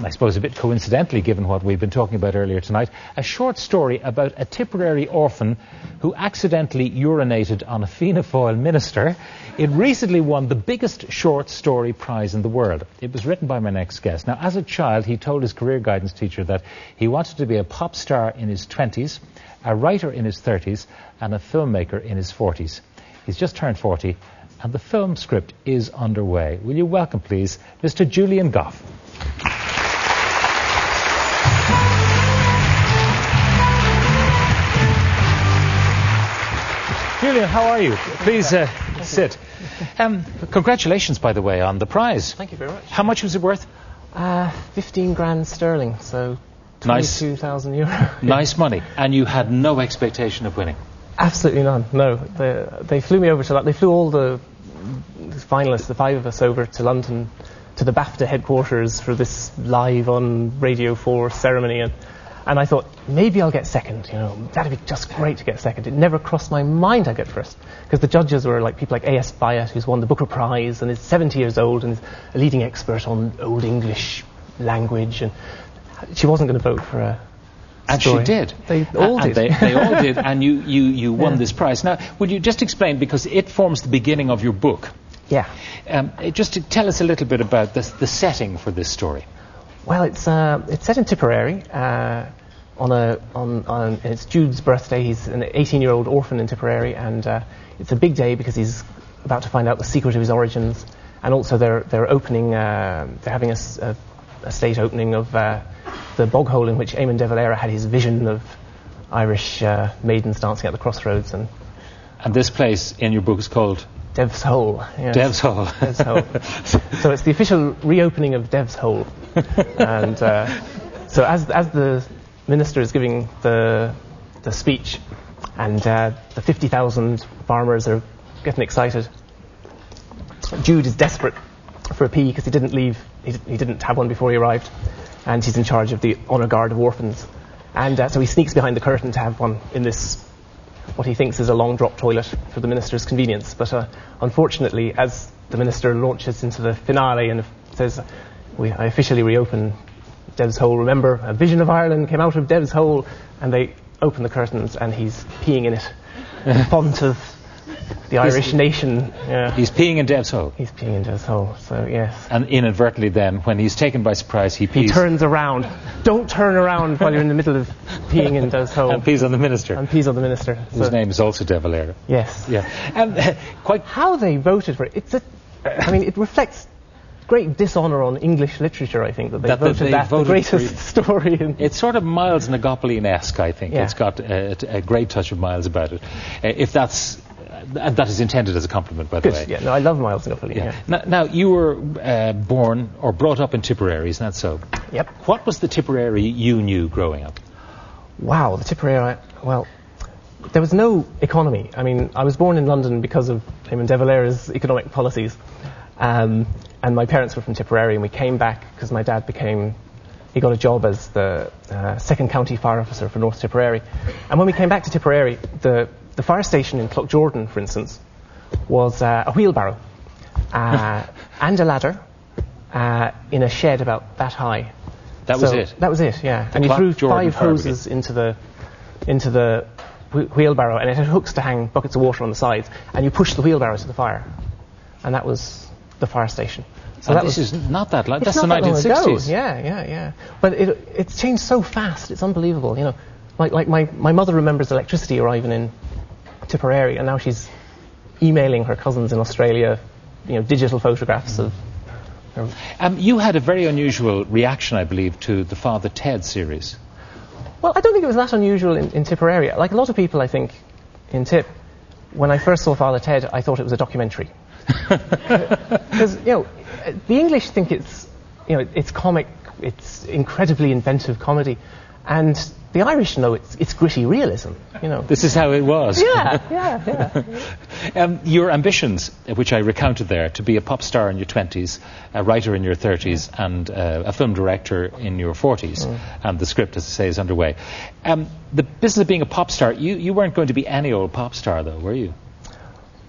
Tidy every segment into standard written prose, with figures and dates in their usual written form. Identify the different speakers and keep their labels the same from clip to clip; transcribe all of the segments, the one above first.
Speaker 1: and I suppose a bit coincidentally given what we've been talking about earlier tonight, a short story about a Tipperary orphan who accidentally urinated on a Fianna Fáil minister. It recently won the biggest short story prize in the world. It was written by my next guest. Now, as a child, he told his career guidance teacher that he wanted to be a pop star in his 20s, a writer in his 30s, and a filmmaker in his 40s. He's just turned 40, and the film script is underway. Will you welcome, please, Mr. Julian Gough. Julian, how are you? Please sit. Congratulations, by the way, on the prize.
Speaker 2: Thank you very much.
Speaker 1: How much was it worth?
Speaker 2: 15 grand sterling, so 22,000 euro.
Speaker 1: Nice money. And you had no expectation of winning?
Speaker 2: Absolutely none, no. They flew me over to that. They flew all the finalists, the 5 of us, over to London to the BAFTA headquarters for this live on Radio 4 ceremony. And I thought, maybe I'll get second, that'd be just great to get second. It never crossed my mind I'd get first, because the judges were like people like A.S. Byatt, who's won the Booker Prize and is 70 years old and is a leading expert on Old English language, and she wasn't going to vote for a
Speaker 1: And
Speaker 2: story.
Speaker 1: she did.
Speaker 2: They all did.
Speaker 1: They all did, and you won this prize. Now, would you just explain, because it forms the beginning of your book.
Speaker 2: Yeah.
Speaker 1: Just to tell us a little bit about the setting for this story.
Speaker 2: Well, it's set in Tipperary. It's Jude's birthday. He's an 18-year-old orphan in Tipperary, and it's a big day because he's about to find out the secret of his origins. And also, they're opening. They're having a state opening of the bog hole in which Eamon de Valera had his vision of Irish maidens dancing at the crossroads. And
Speaker 1: this place in your book is called
Speaker 2: Dev's Hole. Yes.
Speaker 1: Dev's Hole.
Speaker 2: Dev's Hole. So it's the official reopening of Dev's Hole. And so as the minister is giving the speech, and the 50,000 farmers are getting excited, Jude is desperate for a pee because he didn't leave. He didn't have one before he arrived, and he's in charge of the honour guard of orphans. And so he sneaks behind the curtain to have one in this, what he thinks is a long drop toilet for the minister's convenience. But unfortunately, as the minister launches into the finale and says, I officially reopen Dev's Hole. Remember, a vision of Ireland came out of Dev's Hole, and they open the curtains and he's peeing in it. The font of the Irish nation. Yeah.
Speaker 1: He's peeing in Dev's Hole.
Speaker 2: He's peeing in Dev's Hole, so yes.
Speaker 1: And inadvertently then, when he's taken by surprise, he pees.
Speaker 2: He turns around. Don't turn around while you're in the middle of peeing in Dev's Hole.
Speaker 1: And pees on the minister.
Speaker 2: And pees on the minister.
Speaker 1: Whose name is also de Valera.
Speaker 2: Yes.
Speaker 1: Yeah. And quite
Speaker 2: how they voted for it. It reflects great dishonour on English literature, I think, that they voted the greatest story.
Speaker 1: It's sort of Miles Nagopolin-esque, I think.
Speaker 2: Yeah.
Speaker 1: It's got a great touch of Miles about it. If that is intended as a compliment, by the way.
Speaker 2: Yeah, no, I love Miles Nagopolin. Yeah.
Speaker 1: Now, you were born or brought up in Tipperary, isn't that so?
Speaker 2: Yep.
Speaker 1: What was the Tipperary you knew growing up?
Speaker 2: Wow, the Tipperary, well, there was no economy. I mean, I was born in London because of Eamon de Valera's economic policies. And my parents were from Tipperary, and we came back because my dad he got a job as the second county fire officer for North Tipperary. And when we came back to Tipperary, the fire station in Cloughjordan, for instance, was a wheelbarrow and a ladder in a shed about that high.
Speaker 1: That was it?
Speaker 2: That was it, yeah. And you threw 5 hoses into the wheelbarrow, and it had hooks to hang buckets of water on the sides, and you pushed the wheelbarrow to the fire. And that was the fire station.
Speaker 1: So this is not that long. That's the 1960s.
Speaker 2: Yeah. But it's changed so fast. It's unbelievable. Like my mother remembers electricity arriving in Tipperary, and now she's emailing her cousins in Australia, digital photographs of.
Speaker 1: You had a very unusual reaction, I believe, to the Father Ted series.
Speaker 2: Well, I don't think it was that unusual in Tipperary. Like a lot of people, I think, in Tip, when I first saw Father Ted, I thought it was a documentary. Because the English think it's comic, it's incredibly inventive comedy, and the Irish know it's gritty realism.
Speaker 1: This is how it was.
Speaker 2: Yeah.
Speaker 1: Your ambitions, which I recounted there, to be a pop star in your 20s, a writer in your 30s, and a film director in your 40s, and the script, as I say, is underway. The business of being a pop star, you weren't going to be any old pop star, though, were you?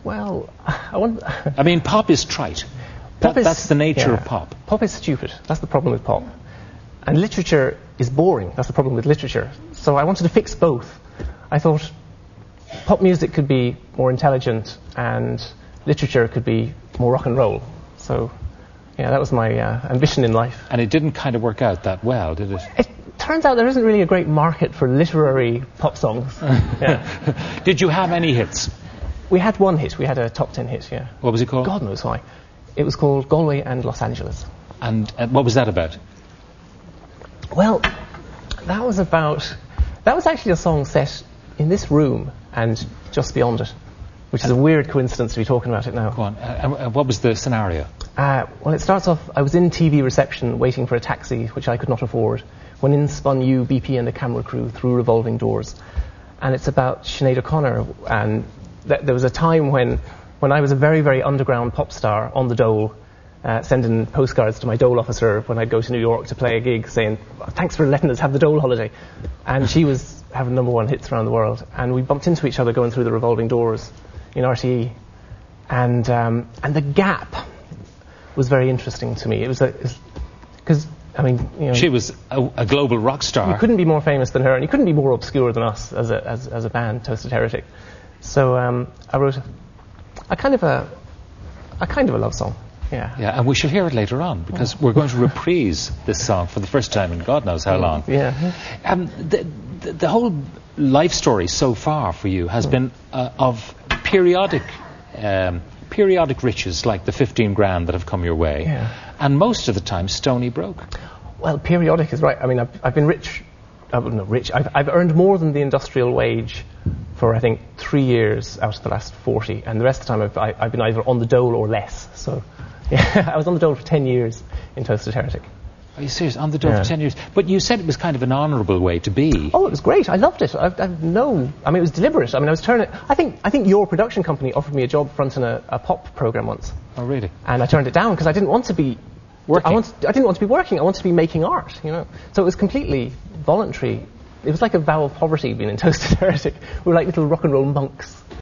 Speaker 2: Well,
Speaker 1: I mean, pop is trite. That's the nature of pop.
Speaker 2: Pop is stupid. That's the problem with pop. And literature is boring. That's the problem with literature. So I wanted to fix both. I thought pop music could be more intelligent and literature could be more rock and roll. So, yeah, that was my ambition in life.
Speaker 1: And it didn't kind of work out that well, did it?
Speaker 2: It turns out there isn't really a great market for literary pop songs. Yeah.
Speaker 1: Did you have any hits?
Speaker 2: We had one hit. We had a top 10 hit, yeah.
Speaker 1: What was it called?
Speaker 2: God knows why. It was called Galway and Los Angeles.
Speaker 1: And what was that about?
Speaker 2: Well, that was actually a song set in this room and just beyond it, which is a weird coincidence to be talking about it now.
Speaker 1: Go on. What was the scenario?
Speaker 2: Well, it starts off, I was in TV reception waiting for a taxi, which I could not afford, when in spun you, BP and a camera crew through revolving doors. And it's about Sinead O'Connor, and there was a time when I was a very, very underground pop star on the dole, sending postcards to my dole officer when I'd go to New York to play a gig saying, thanks for letting us have the dole holiday. And she was having #1 hits around the world. And we bumped into each other going through the revolving doors in RTE. And the gap was very interesting to me. It was because, I mean, you know,
Speaker 1: she was a global rock star.
Speaker 2: You couldn't be more famous than her, and you couldn't be more obscure than us as a band, Toasted Heretic. So I wrote a kind of a love song. Yeah.
Speaker 1: Yeah, and we shall hear it later on because we're going to reprise this song for the first time in God knows how long.
Speaker 2: Yeah.
Speaker 1: The whole life story so far for you has been of periodic riches, like the 15 grand that have come your way, and most of the time stony broke.
Speaker 2: Well, periodic is right. I mean, I've been rich. I've earned more than the industrial wage for I think 3 years out of the last 40, and the rest of the time I've been either on the dole or less. So, yeah, I was on the dole for 10 years in Toasted Heretic.
Speaker 1: Are you serious? On the dole for 10 years? But you said it was kind of an honourable way to be.
Speaker 2: Oh, it was great. I loved it. I mean, it was deliberate. I mean, I was turning. I think your production company offered me a job fronting a pop program once.
Speaker 1: Oh, really?
Speaker 2: And I turned it down because I didn't want to be
Speaker 1: working.
Speaker 2: I didn't want to be working. I wanted to be making art. You know. So it was completely voluntary. It was like a vow of poverty being in Toasted Heretic. We were like little rock and roll monks.